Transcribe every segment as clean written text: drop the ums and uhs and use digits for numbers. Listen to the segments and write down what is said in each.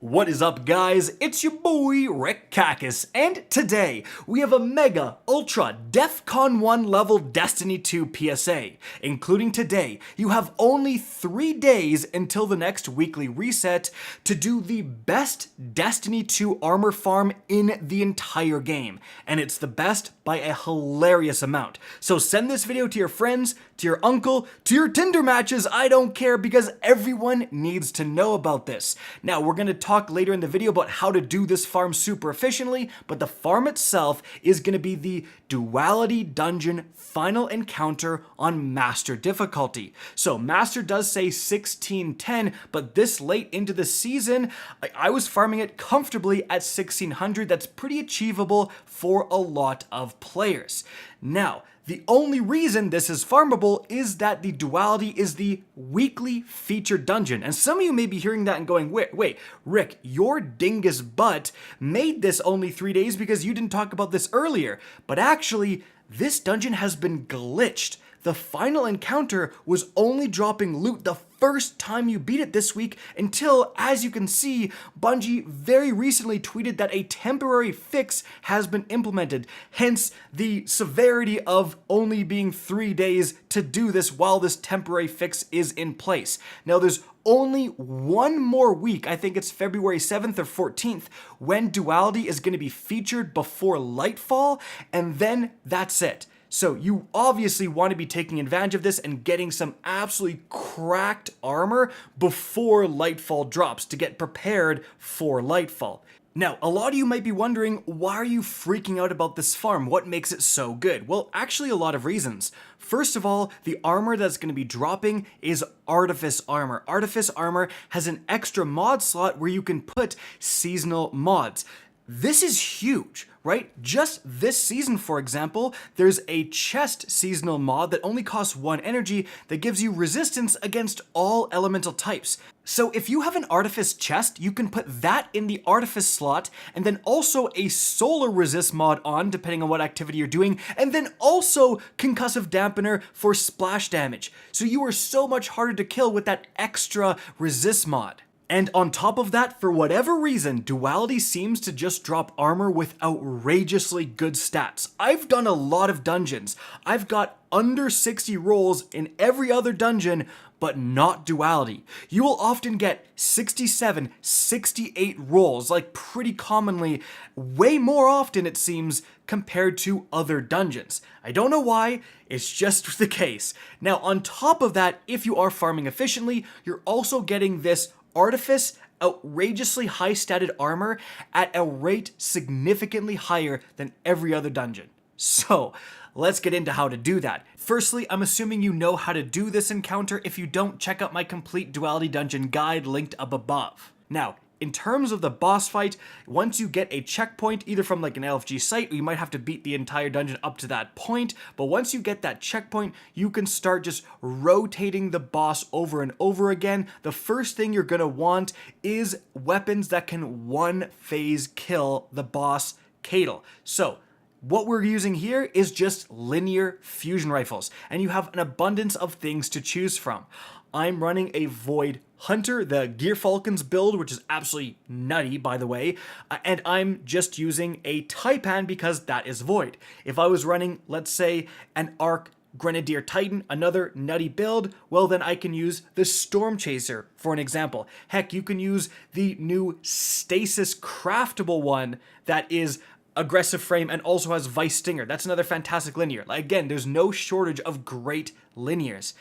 What is up, guys? It's your boy Rick Kakis, and today we have a mega ultra DEFCON 1 level Destiny 2 PSA. Including today, you have only 3 days until the next weekly reset to do the best Destiny 2 armor farm in the entire game, and it's the best by a hilarious amount. So send this video to your friends, to your uncle, to your Tinder matches, I don't care, because everyone needs to know about this. Now, we're going to talk later in the video about how to do this farm super efficiently, but the farm itself is going to be the Duality Dungeon final encounter on Master difficulty. So Master does say 1610, but this late into the season, I was farming it comfortably at 1600. That's pretty achievable for a lot of players. Now, the only reason this is farmable is that the Duality is the weekly featured dungeon. And some of you may be hearing that and going, wait, Rick, your dingus butt made this only 3 days because you didn't talk about this earlier. But actually, this dungeon has been glitched. The final encounter was only dropping loot the first time you beat it this week until, as you can see, Bungie very recently tweeted that a temporary fix has been implemented, hence the severity of only being 3 days to do this while this temporary fix is in place. Now, there's only one more week, I think it's February 7th or 14th, when Duality is going to be featured before Lightfall, and then that's it. So you obviously want to be taking advantage of this and getting some absolutely cracked armor before Lightfall drops to get prepared for Lightfall. Now, a lot of you might be wondering, why are you freaking out about this farm? What makes it so good? Well, actually a lot of reasons. First of all, the armor that's going to be dropping is Artifice Armor. Artifice Armor has an extra mod slot where you can put seasonal mods. This is huge, right? Just this season, for example, there's a chest seasonal mod that only costs 1 energy that gives you resistance against all elemental types. So if you have an Artifice chest, you can put that in the Artifice slot, and then also a solar resist mod on, depending on what activity you're doing, and then also concussive dampener for splash damage. So you are so much harder to kill with that extra resist mod. And on top of that, for whatever reason, Duality seems to just drop armor with outrageously good stats. I've done a lot of dungeons. I've got under 60 rolls in every other dungeon, but not Duality. You will often get 67, 68 rolls, like pretty commonly, way more often it seems, compared to other dungeons. I don't know why, it's just the case. Now, on top of that, if you are farming efficiently, you're also getting this Artifice outrageously high statted armor at a rate significantly higher than every other dungeon. So, let's get into how to do that. Firstly, I'm assuming you know how to do this encounter. If you don't, check out my complete Duality dungeon guide linked up above. Now, in terms of the boss fight, once you get a checkpoint, either from like an LFG site, or you might have to beat the entire dungeon up to that point, but once you get that checkpoint, you can start just rotating the boss over and over again. The first thing you're gonna want is weapons that can one-phase kill the boss Cadle. So, what we're using here is just linear fusion rifles, and you have an abundance of things to choose from. I'm running a Void Hunter, the Gear Falcons build, which is absolutely nutty, by the way, and I'm just using a Taipan because that is Void. If I was running, let's say, an Arc Grenadier Titan, another nutty build, well then I can use the Stormchaser for an example. Heck, you can use the new Stasis craftable one that is aggressive frame and also has Vice Stinger. That's another fantastic linear. Again, there's no shortage of great linears.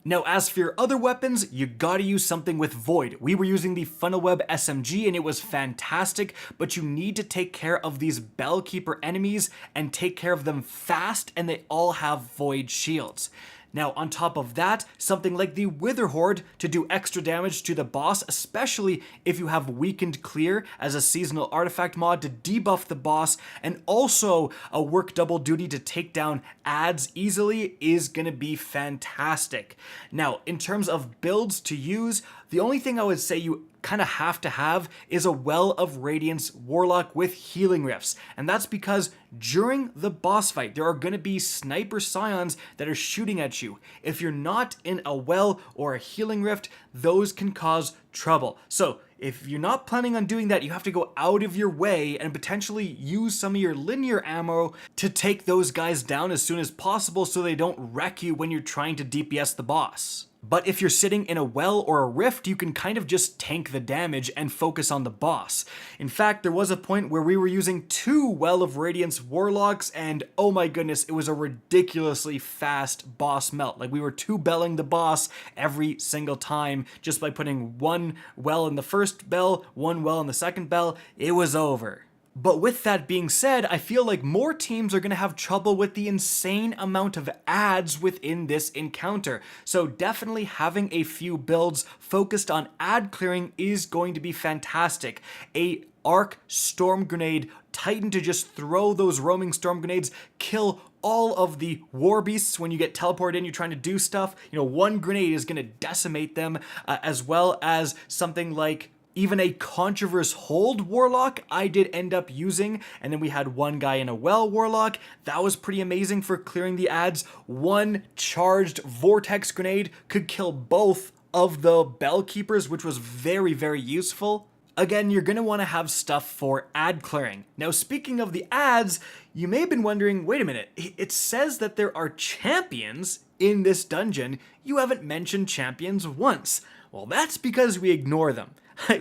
Now, as for your other weapons, you gotta use something with Void. We were using the FUNNELWEB SMG and it was fantastic, but you need to take care of these Bellkeeper enemies and take care of them fast, and they all have Void shields. Now, on top of that, something like the Wither Horde to do extra damage to the boss, especially if you have Weakened Clear as a seasonal artifact mod to debuff the boss, and also a work double duty to take down adds easily, is gonna be fantastic. Now, in terms of builds to use, the only thing I would say you kind of have to have is a Well of Radiance Warlock with healing rifts, and that's because during the boss fight there are going to be sniper scions that are shooting at you. If you're not in a well or a healing rift, those can cause trouble. So if you're not planning on doing that, you have to go out of your way and potentially use some of your linear ammo to take those guys down as soon as possible so they don't wreck you when you're trying to DPS the boss. But if you're sitting in a well or a rift, you can kind of just tank the damage and focus on the boss. In fact, there was a point where we were using 2 Well of Radiance Warlocks, and oh my goodness, it was a ridiculously fast boss melt. Like, we were 2-belling the boss every single time just by putting 1 well in the first bell, 1 well in the second bell. It was over. But with that being said, I feel like more teams are going to have trouble with the insane amount of adds within this encounter. So definitely having a few builds focused on ad clearing is going to be fantastic. A arc storm grenade Titan to just throw those roaming storm grenades, kill all of the war beasts when you get teleported in, you're trying to do stuff. You know, 1 grenade is going to decimate them, as well as something like even a Controverse Hold Warlock I did end up using, and then we had 1 guy in a Well Warlock. That was pretty amazing for clearing the adds. 1 charged Vortex Grenade could kill both of the Bell Keepers, which was very, very useful. Again, you're going to want to have stuff for ad clearing. Now, speaking of the ads, you may have been wondering, wait a minute, it says that there are champions in this dungeon. You haven't mentioned champions once. Well, that's because we ignore them.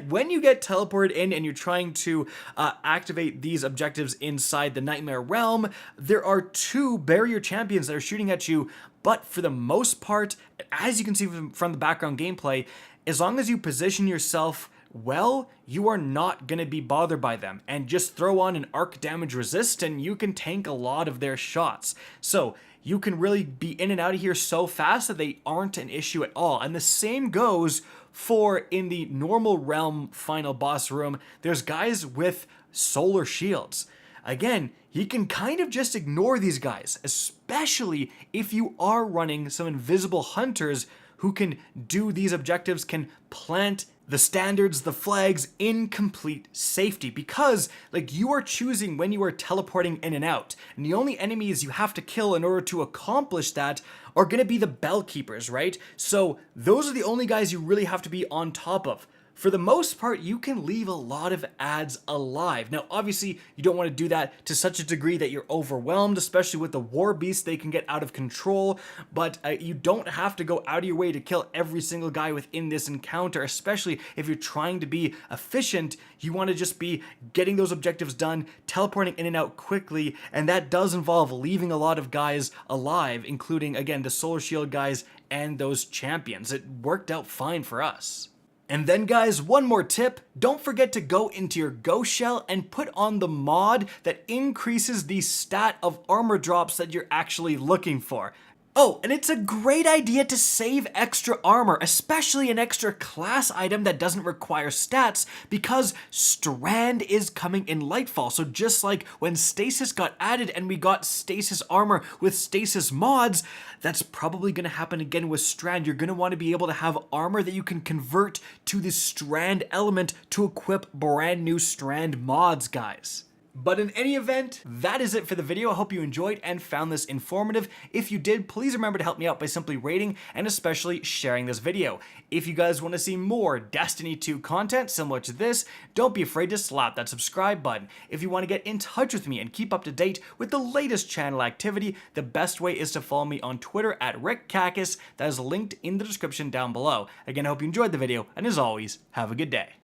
When you get teleported in and you're trying to activate these objectives inside the Nightmare Realm, there are 2 barrier champions that are shooting at you, but for the most part, as you can see from the background gameplay, as long as you position yourself well, you are not going to be bothered by them, and just throw on an arc damage resist and you can tank a lot of their shots. So you can really be in and out of here so fast that they aren't an issue at all. And the same goes for in the normal realm final boss room. There's guys with solar shields. Again, you can kind of just ignore these guys, especially if you are running some invisible hunters who can do these objectives, can plant the standards, the flags in complete safety, because like you are choosing when you are teleporting in and out, and the only enemies you have to kill in order to accomplish that are going to be the Bell Keepers, right? So those are the only guys you really have to be on top of. For the most part, you can leave a lot of ads alive. Now, obviously, you don't want to do that to such a degree that you're overwhelmed, especially with the war beasts, they can get out of control, but you don't have to go out of your way to kill every single guy within this encounter, especially if you're trying to be efficient. You want to just be getting those objectives done, teleporting in and out quickly, and that does involve leaving a lot of guys alive, including, again, the Solar Shield guys and those champions. It worked out fine for us. And then guys, one more tip, don't forget to go into your Ghost Shell and put on the mod that increases the stat of armor drops that you're actually looking for. Oh, and it's a great idea to save extra armor, especially an extra class item that doesn't require stats, because Strand is coming in Lightfall. So just like when Stasis got added and we got Stasis armor with Stasis mods, that's probably going to happen again with Strand. You're going to want to be able to have armor that you can convert to the Strand element to equip brand new Strand mods, guys. But in any event, that is it for the video. I hope you enjoyed and found this informative. If you did, please remember to help me out by simply rating and especially sharing this video. If you guys want to see more Destiny 2 content similar to this, don't be afraid to slap that subscribe button. If you want to get in touch with me and keep up to date with the latest channel activity, the best way is to follow me on Twitter at RickKakis. That is linked in the description down below. Again, I hope you enjoyed the video, and as always, have a good day.